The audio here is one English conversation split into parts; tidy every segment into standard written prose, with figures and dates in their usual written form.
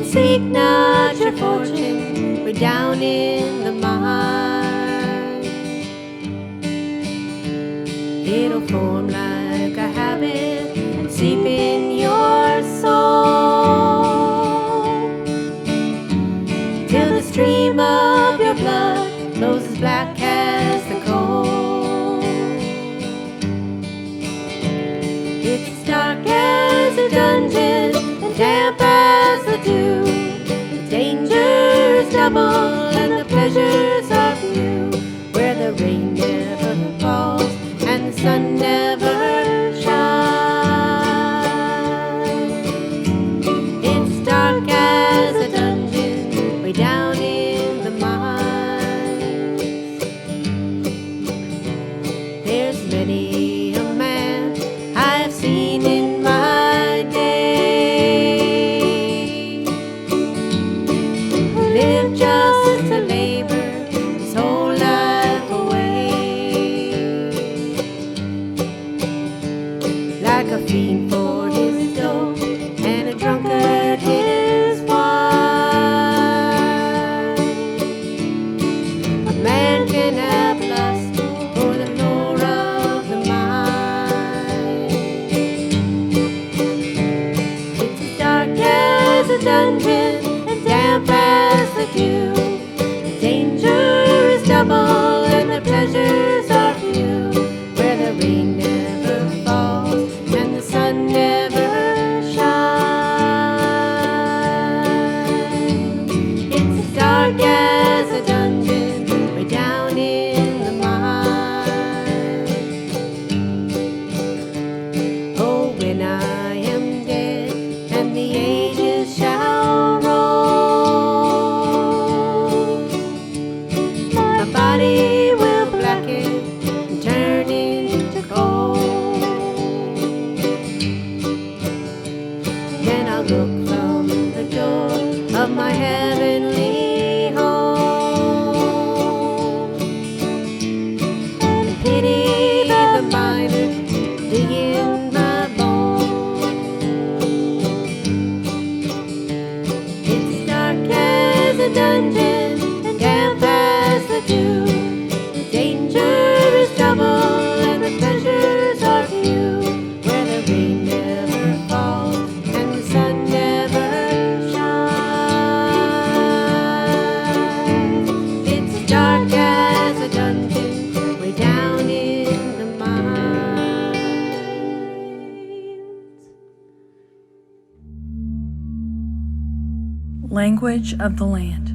seek not your fortune, we're down in the mine. It'll form like a habit and seep in your soul, till the stream of your blood flows as black as the coal. It's as dark as a dungeon and damp as the dew. The danger is double and the pleasures are few, where the rain never falls and the sun never shines. It's dark as a dungeon way down in the mines. There's many a man I have seen in my day who lived just to labor his whole life away, like a fiend for his dough and a drunkard his wine. A man can have lust for the lure of the mind. It's as dark as a dungeon and damp as the dew. The danger is double and the pleasures are few, where the rain never falls and the sun never shines. It's as dark as a dungeon way down in the mine. Oh, when I am dead and the ages shall roll, my body will blacken and turn into coal. Then I'll look from the door of my heavenly home and pity the miner digging my bones. It's as dark as a dungeon and damp as the dew. The danger is double and the pleasures are few, where the rain never falls and the sun never shines. It's as dark as a dungeon way down in the mines. Language of the land.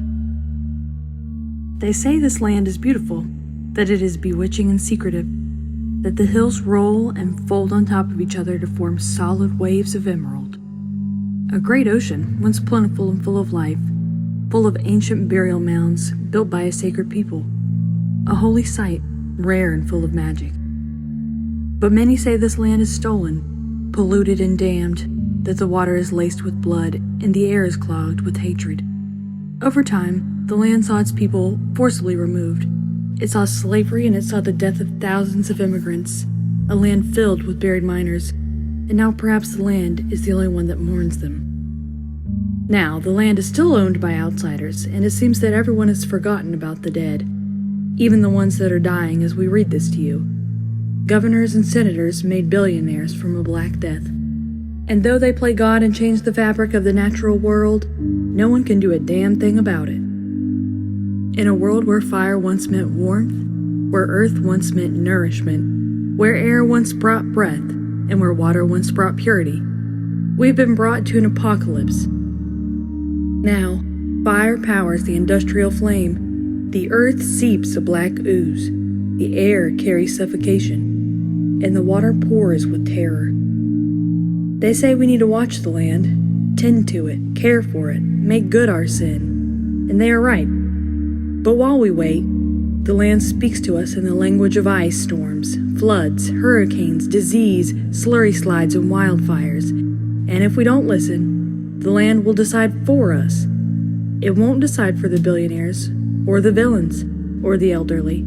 They say this land is beautiful, that it is bewitching and secretive, that the hills roll and fold on top of each other to form solid waves of emerald. A great ocean, once plentiful and full of life, full of ancient burial mounds built by a sacred people. A holy site, rare and full of magic. But many say this land is stolen, polluted and damned, that the water is laced with blood and the air is clogged with hatred. Over time, the land saw its people forcibly removed. It saw slavery and it saw the death of thousands of immigrants, a land filled with buried miners, and now perhaps the land is the only one that mourns them. Now, the land is still owned by outsiders, and it seems that everyone has forgotten about the dead, even the ones that are dying as we read this to you. Governors and senators made billionaires from a Black Death. And though they play God and change the fabric of the natural world, no one can do a damn thing about it. In a world where fire once meant warmth, where earth once meant nourishment, where air once brought breath, and where water once brought purity, we've been brought to an apocalypse. Now, fire powers the industrial flame, the earth seeps a black ooze, the air carries suffocation, and the water pours with terror. They say we need to watch the land, tend to it, care for it, make good our sin, and they are right. But while we wait, the land speaks to us in the language of ice storms, floods, hurricanes, disease, slurry slides, and wildfires. And if we don't listen, the land will decide for us. It won't decide for the billionaires, or the villains, or the elderly.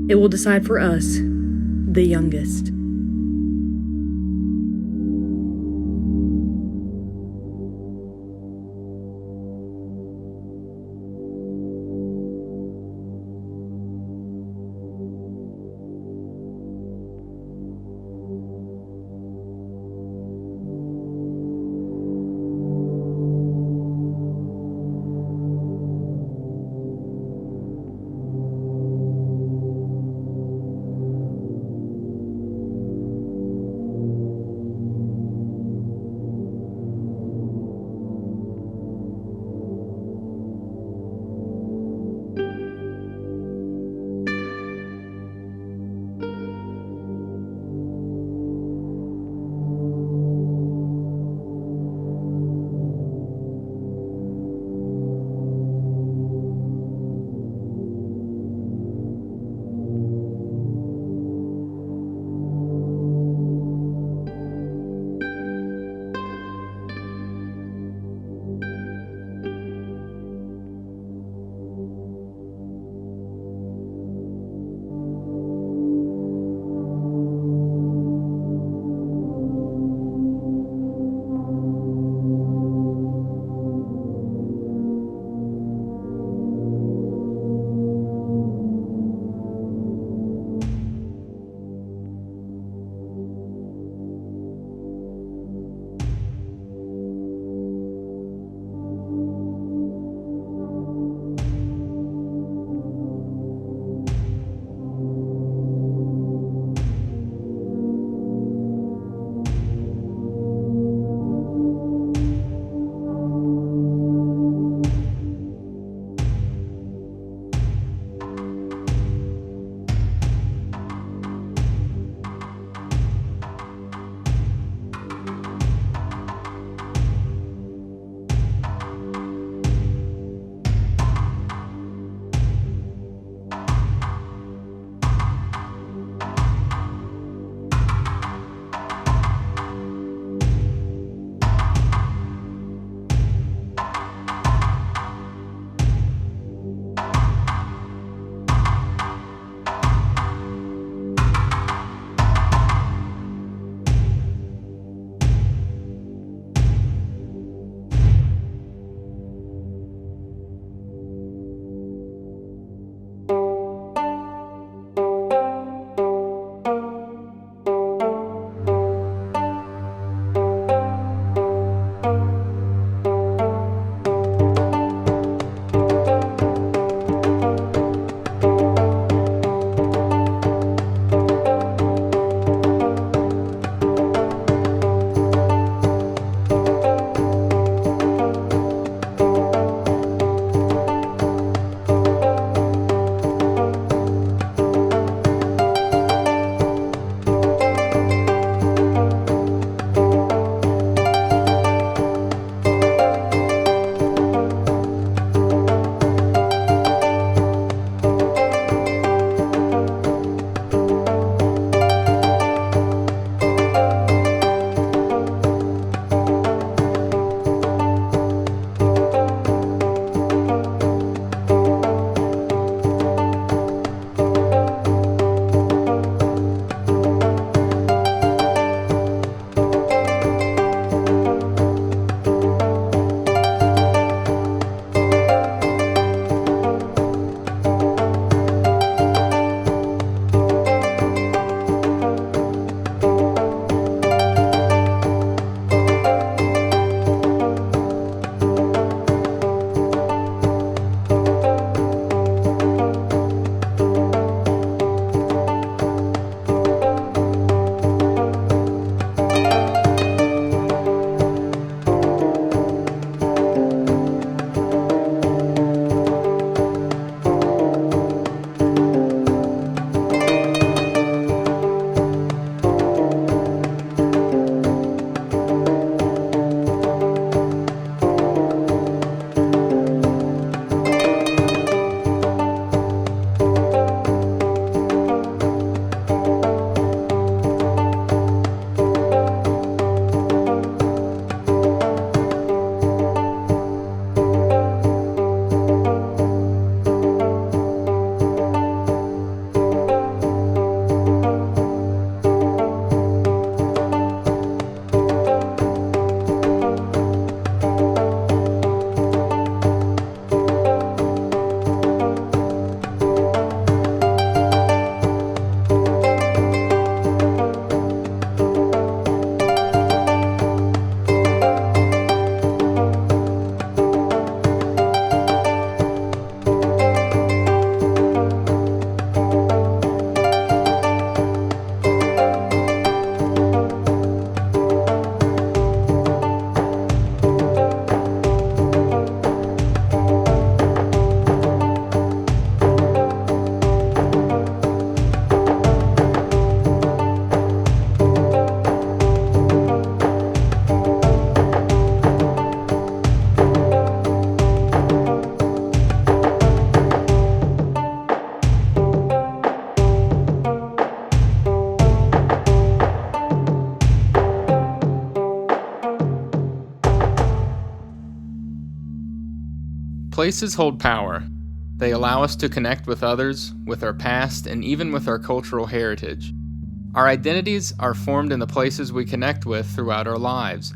It will decide for us, the youngest. Places hold power. They allow us to connect with others, with our past, and even with our cultural heritage. Our identities are formed in the places we connect with throughout our lives.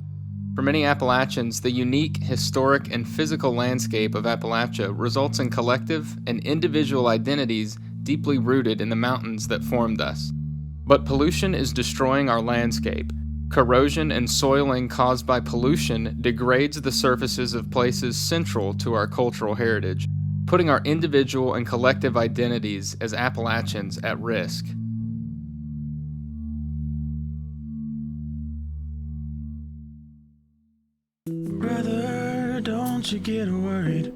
For many Appalachians, the unique, historic, and physical landscape of Appalachia results in collective and individual identities deeply rooted in the mountains that formed us. But pollution is destroying our landscape. Corrosion and soiling caused by pollution degrades the surfaces of places central to our cultural heritage, putting our individual and collective identities as Appalachians at risk. Brother, don't you get worried.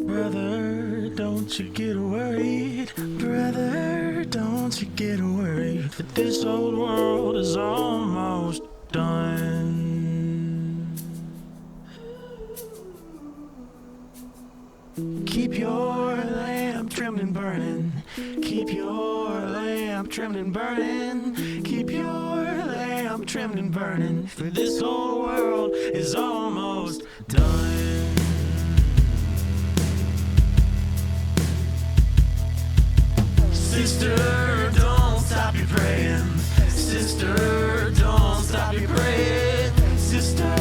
Brother, don't you get worried. Brother, don't you get worried. That this old world is almost done. Keep your lamp trimmed and burning. Keep your lamp trimmed and burning. Keep your lamp trimmed and burning. For this whole world is almost done. Sister, don't stop your praying. Sister, don't stop your praying. Sister,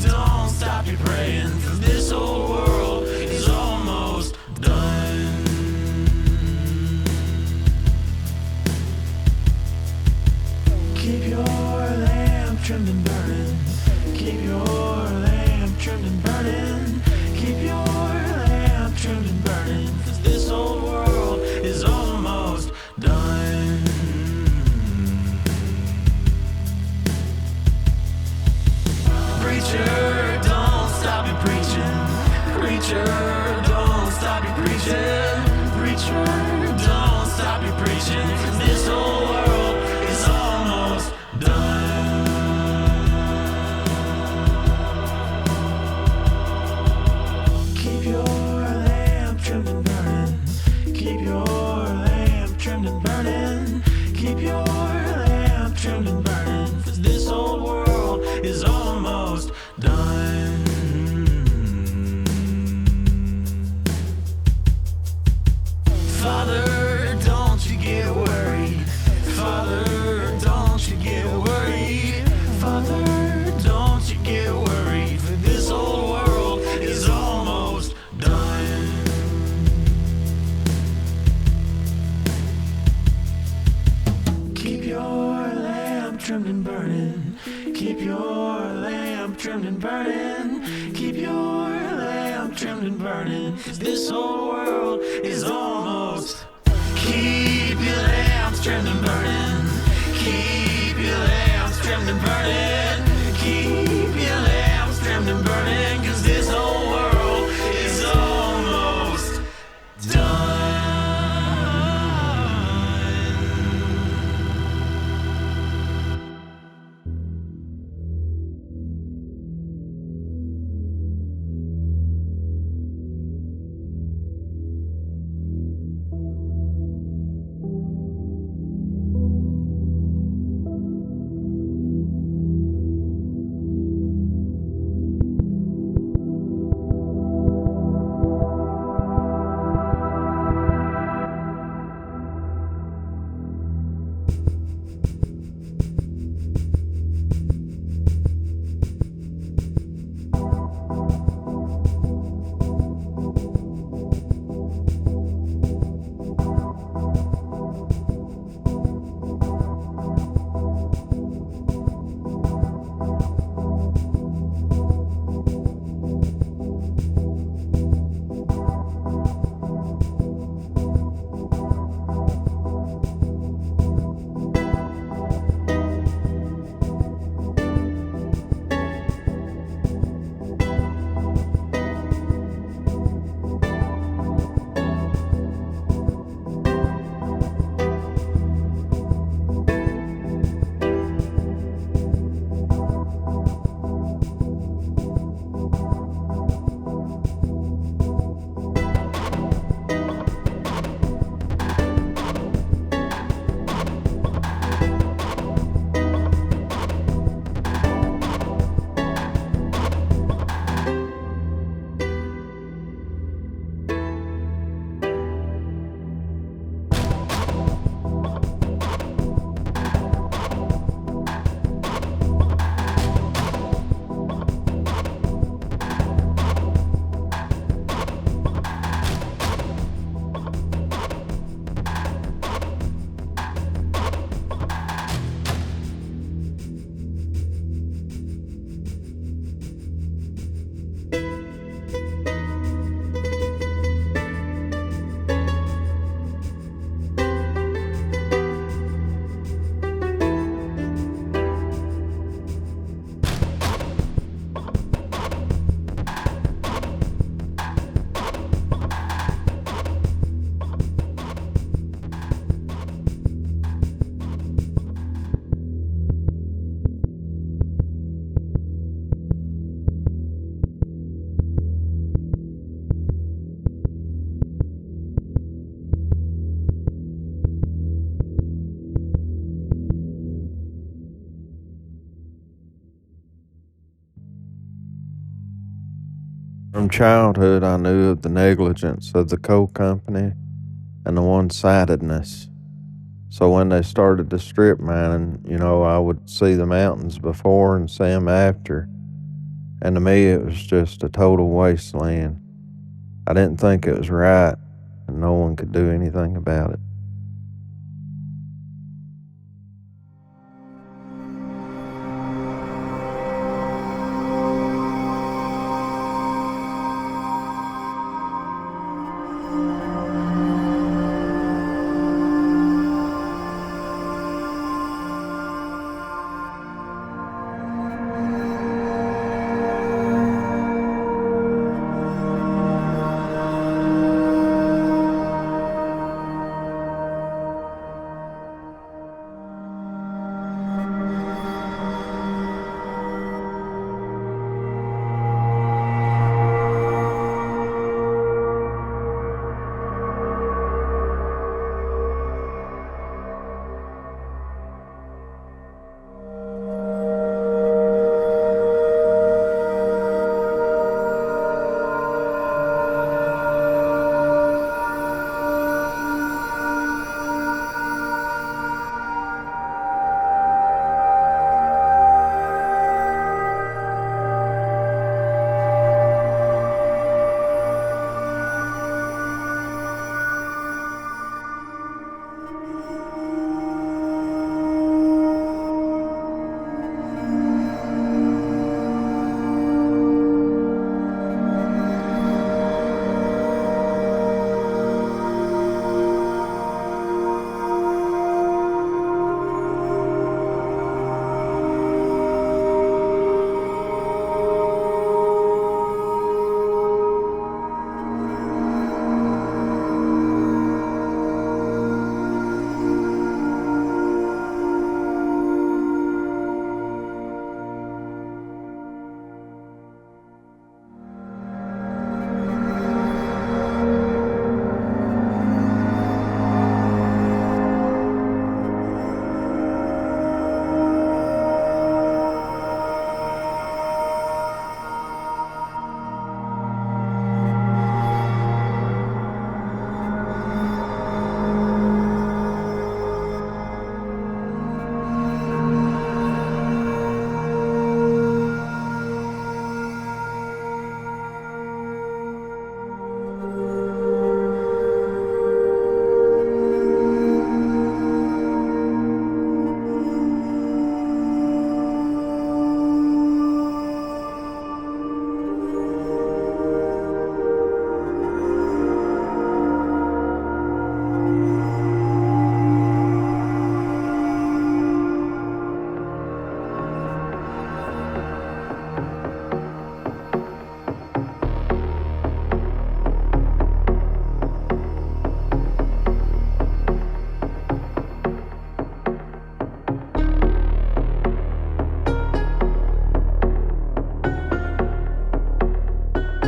don't stop your praying. For this whole world is almost done. Keep your lamp trimmed and burning. Keep your lamp trimmed and burning. Keep your lamp trimmed and burning. 'Cause this old world is almost done. Preacher, don't stop your preaching. Preacher, don't stop your preaching. Preacher, don't stop your preaching. 'Cause this whole world is almost done. Keep your lamp trimmed and burning. Keep your lamp trimmed and burning. Keep your lamp trimmed and burning. 'Cause this old world is almost done. Father, don't you get worried. Father, don't you get worried. Father, don't you get worried. For this old world is almost done. Keep your lamp trimmed and burning. Keep your lamp trimmed and burning. Keep your lamp trimmed and burning. 'Cause this whole world is almost. Keep your lamps trimmed and burning. Keep your lamps trimmed and burning. Keep your lamps trimmed and burning. 'Cause this whole world is almost done. From childhood, I knew of the negligence of the coal company and the one-sidedness. So when they started to strip mining, I would see the mountains before and see them after. And to me, it was just a total wasteland. I didn't think it was right, and no one could do anything about it.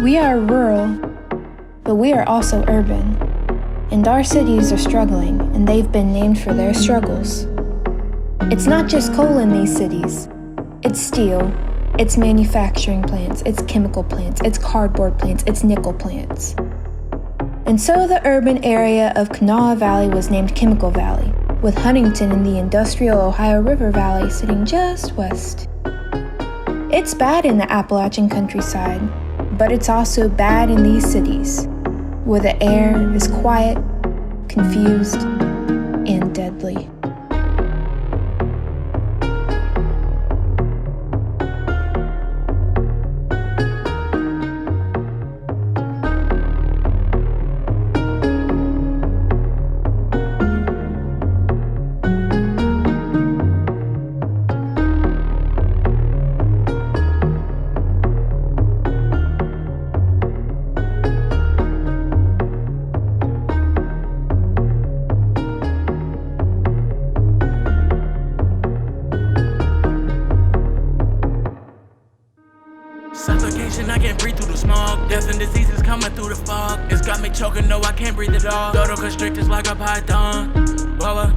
We are rural, but we are also urban. And our cities are struggling, and they've been named for their struggles. It's not just coal in these cities. It's steel, it's manufacturing plants, it's chemical plants, it's cardboard plants, it's nickel plants. And so the urban area of Kanawha Valley was named Chemical Valley, with Huntington in the industrial Ohio River Valley sitting just west. It's bad in the Appalachian countryside, but it's also bad in these cities, where the air is quiet, confused, and deadly. Suffocation, I can't breathe through the smog. Death and diseases coming through the fog. It's got me choking, no, I can't breathe at all. Dodo constrictors like a python. Blower,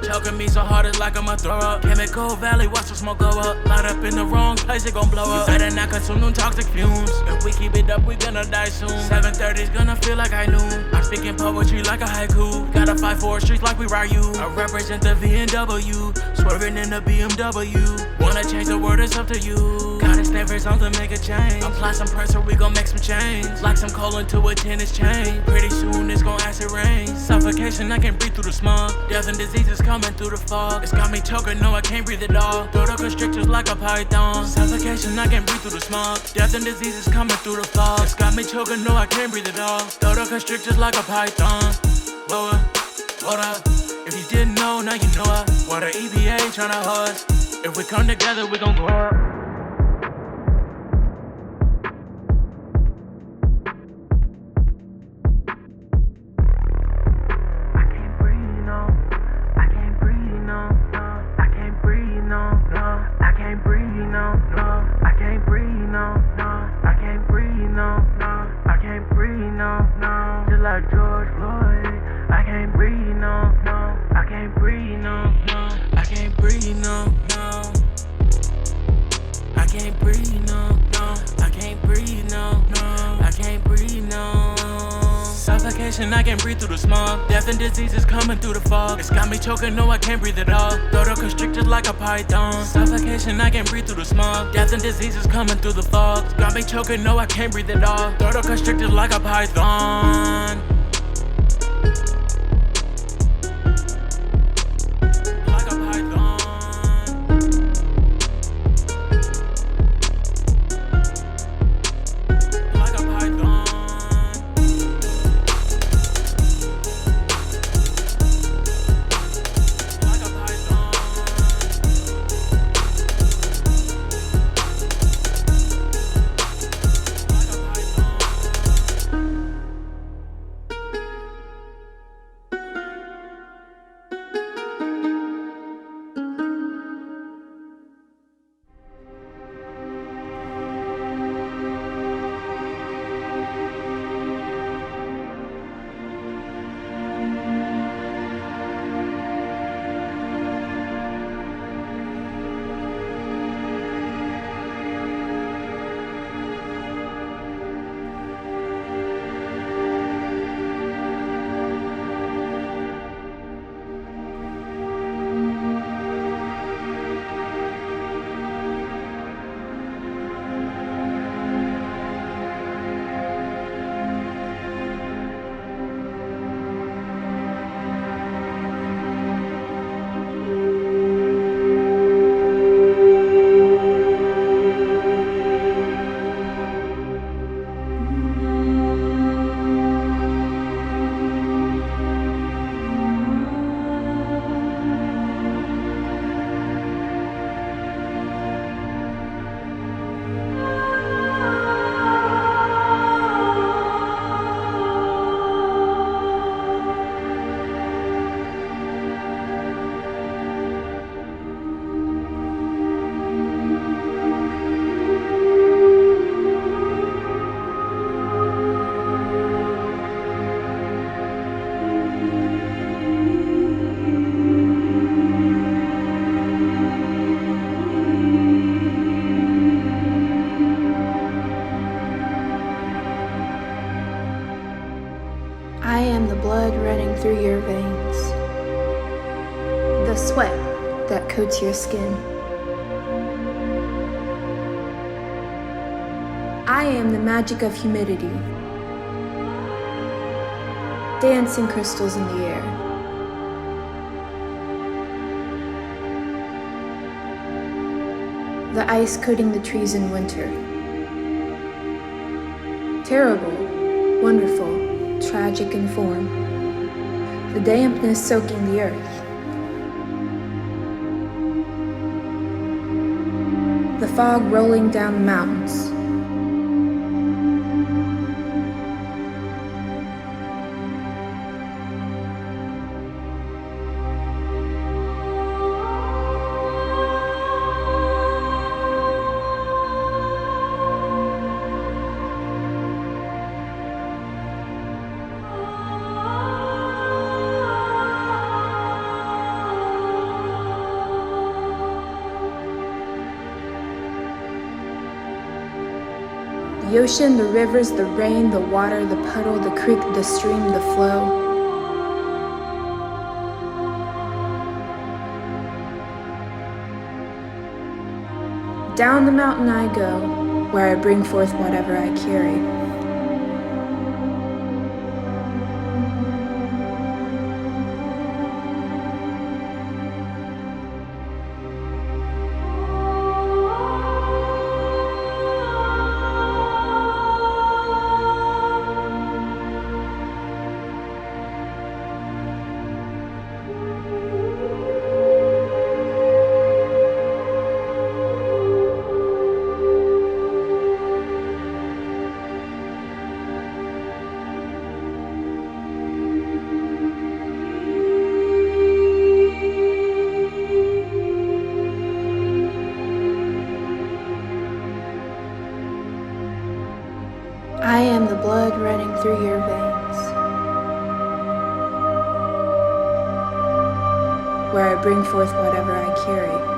choking me so hard it's like I'ma throw up. Chemical Valley, watch the smoke go up. Light up in the wrong place, it gon' blow up. Better not consume them toxic fumes. If we keep it up, we gonna die soon. 7:30's gonna feel like I knew. I'm speaking poetry like a haiku. Gotta fight for streets like we Ryu. I represent the VNW, swerving in the BMW. Wanna change the world, it's up to you. Gotta stand for something, make a change. Apply some pressure, we gon' make some change. Like some coal into a tennis chain. Pretty soon it's gon' acid rain. Suffocation, I can't breathe through the smog. Death and disease is coming through the fog. It's got me choking, no I can't breathe at all. Throw the constrictors like a python. Suffocation, I can't breathe through the smog. Death and disease is coming through the fog. It's got me choking, no I can't breathe at all. Throw the constrictors like a python. Whoa, hold up. If you didn't know, now you know it. What the EPA tryna hush. If we come together, we gon' go up. I can't breathe through the smog. Death and disease is coming through the fog. It's got me choking, no I can't breathe at all. Throw the constrictors like a python. Suffocation, I can't breathe through the smog. Death and disease is coming through the fog. It's got me choking, no I can't breathe at all. Throw the constrictors like a python. Through your veins, the sweat that coats your skin. I am the magic of humidity, dancing crystals in the air. The ice coating the trees in winter. Terrible, wonderful, tragic in form. The dampness soaking the earth. The fog rolling down the mountains. The ocean, the rivers, the rain, the water, the puddle, the creek, the stream, the flow. Down the mountain I go, where I bring forth whatever I carry. I am the blood running through your veins, where I bring forth whatever I carry.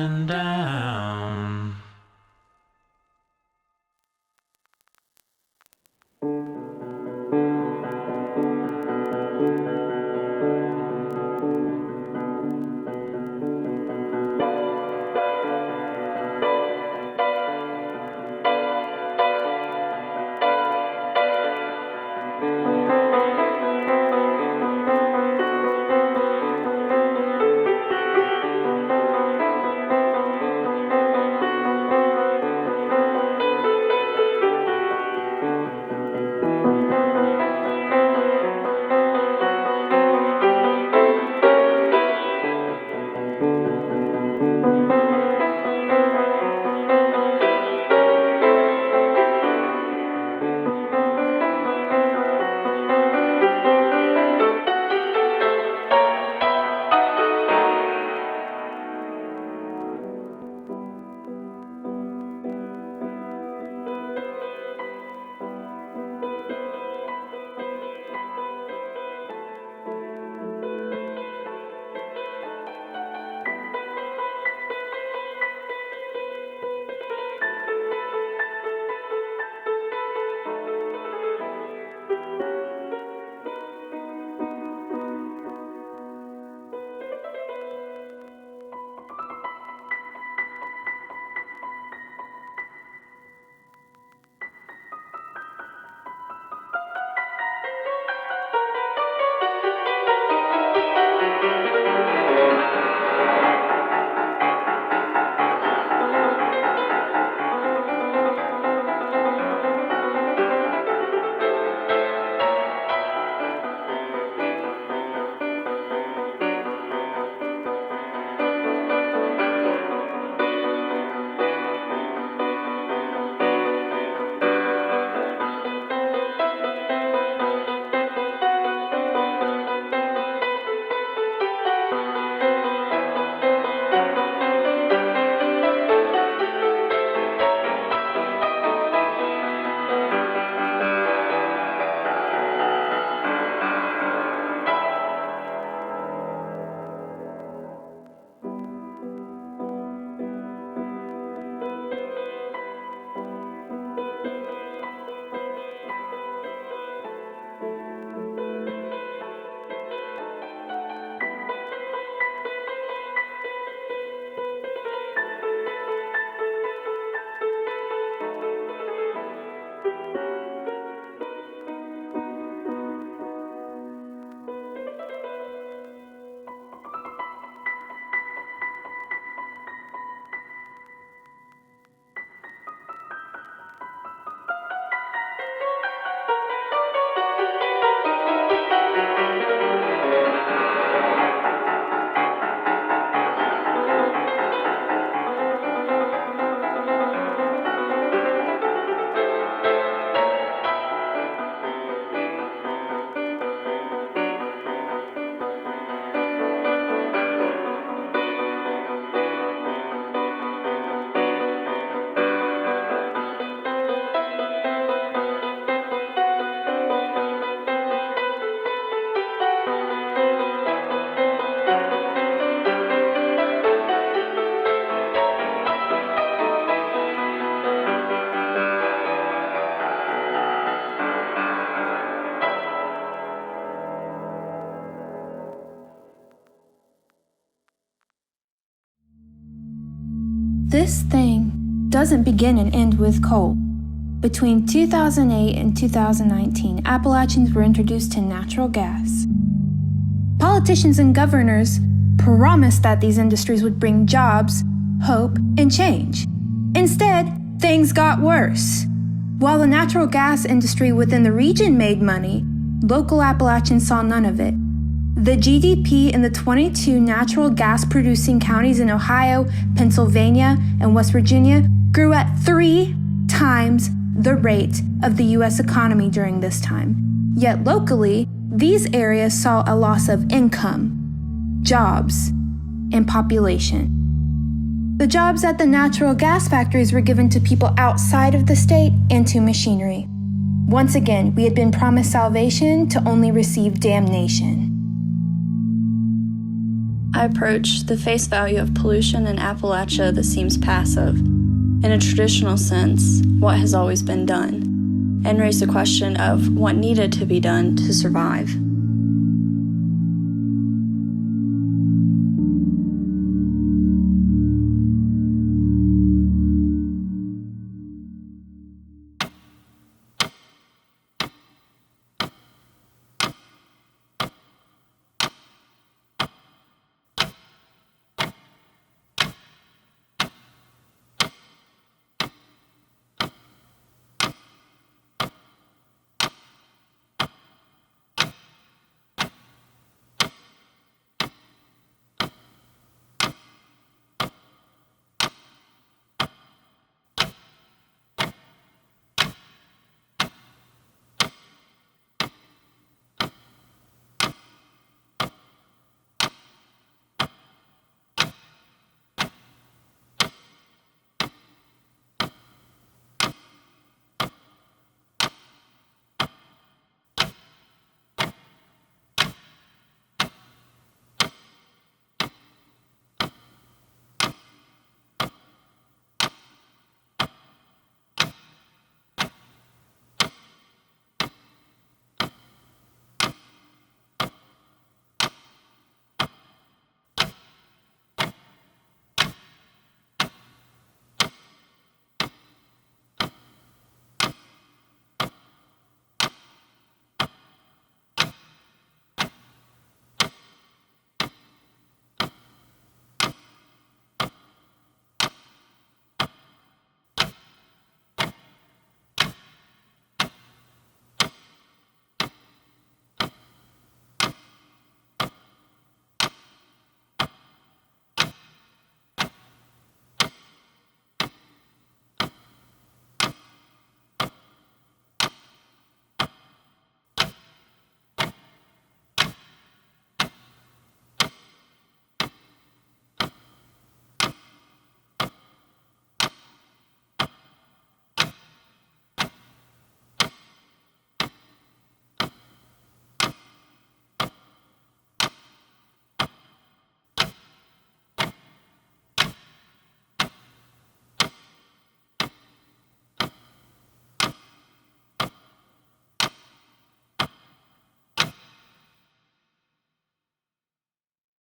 going down. This thing doesn't begin and end with coal. Between 2008 and 2019, Appalachians were introduced to natural gas. Politicians and governors promised that these industries would bring jobs, hope, and change. Instead, things got worse. While the natural gas industry within the region made money, local Appalachians saw none of it. The GDP in the 22 natural gas-producing counties in Ohio, Pennsylvania, and West Virginia grew at 3 times the rate of the U.S. economy during this time. Yet locally, these areas saw a loss of income, jobs, and population. The jobs at the natural gas factories were given to people outside of the state and to machinery. Once again, we had been promised salvation to only receive damnation. I approach the face value of pollution in Appalachia that seems passive, in a traditional sense, what has always been done, and raise the question of what needed to be done to survive.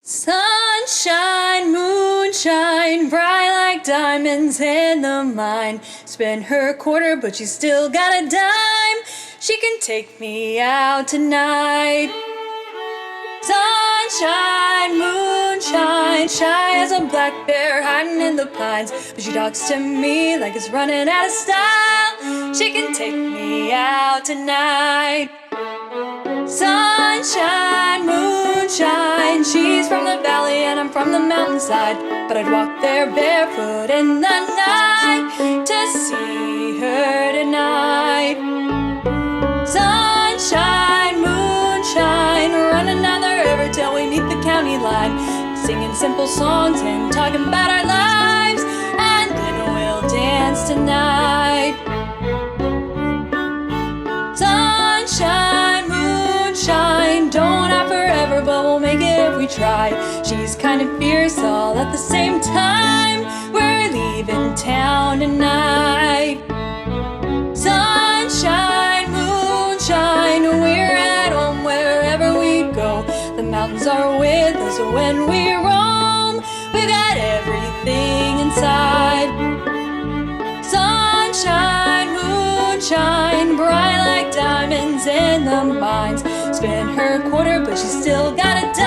Sunshine, moonshine, bright like diamonds in the mine. Spent her quarter, but she still got a dime. She can take me out tonight. Sunshine, moonshine, shy as a black bear hiding in the pines. But she talks to me like it's running out of style. She can take me out tonight. Sunshine, moonshine, she's from the valley and I'm from the mountainside. But I'd walk there barefoot in the night to see her tonight. Sunshine, moonshine, running down the river till we meet the county line. Singing simple songs and talking about our lives, and then we'll dance tonight. Sunshine, moonshine, don't have forever, but we'll make it if we try. She's kind of fierce all at the same time. We're leaving town tonight. Sunshine, moonshine, we're at home wherever we go. The mountains are with us when we roam. We got everything inside. Sunshine, moonshine, bright like diamonds in the mines. Spent her quarter, but she still got a dime.